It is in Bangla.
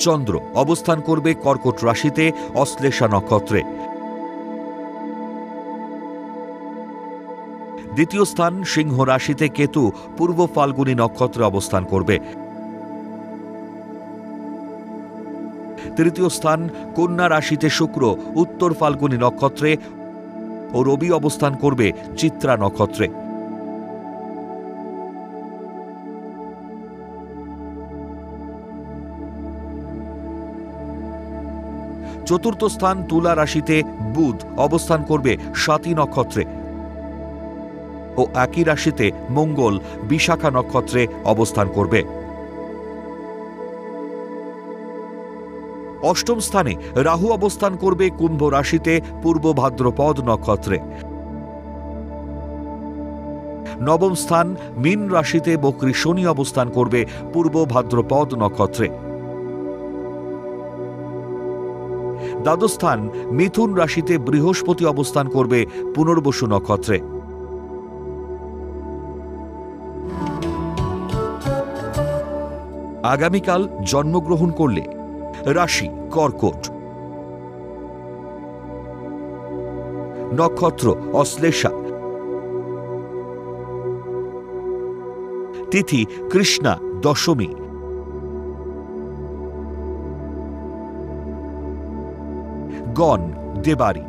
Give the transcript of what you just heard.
চন্দ্র অবস্থান করবে কর্কট রাশিতে অশ্লেষা নক্ষত্রে। দ্বিতীয় স্থান সিংহ রাশিতে কেতু পূর্ব ফাল্গুনী নক্ষত্রে অবস্থান করবে। তৃতীয় স্থান কন্যা রাশিতে শুক্র উত্তর ফাল্গুনী নক্ষত্রে ও রবি অবস্থান করবে চিত্রা নক্ষত্রে। চতুর্থ স্থান তুলা রাশিতে বুধ অবস্থান করবে স্বাতী নক্ষত্রে ও একই রাশিতে মঙ্গল বিশাখা নক্ষত্রে অবস্থান করবে। অষ্টম স্থানে রাহু অবস্থান করবে কুম্ভ রাশিতে পূর্ব ভাদ্রপদ নক্ষত্রে। নবম স্থান মীন রাশিতে বক্রী শনি অবস্থান করবে পূর্ব ভাদ্রপদ নক্ষত্রে। দ্বাদশ স্থান মিথুন রাশিতে বৃহস্পতি অবস্থান করবে পুনর্বসু নক্ষত্রে। আগামীকাল জন্মগ্রহণ করলে রাশি কর্কট, নক্ষত্র অশ্লেষা, তিথি কৃষ্ণা দশমী, গণ দেবারী।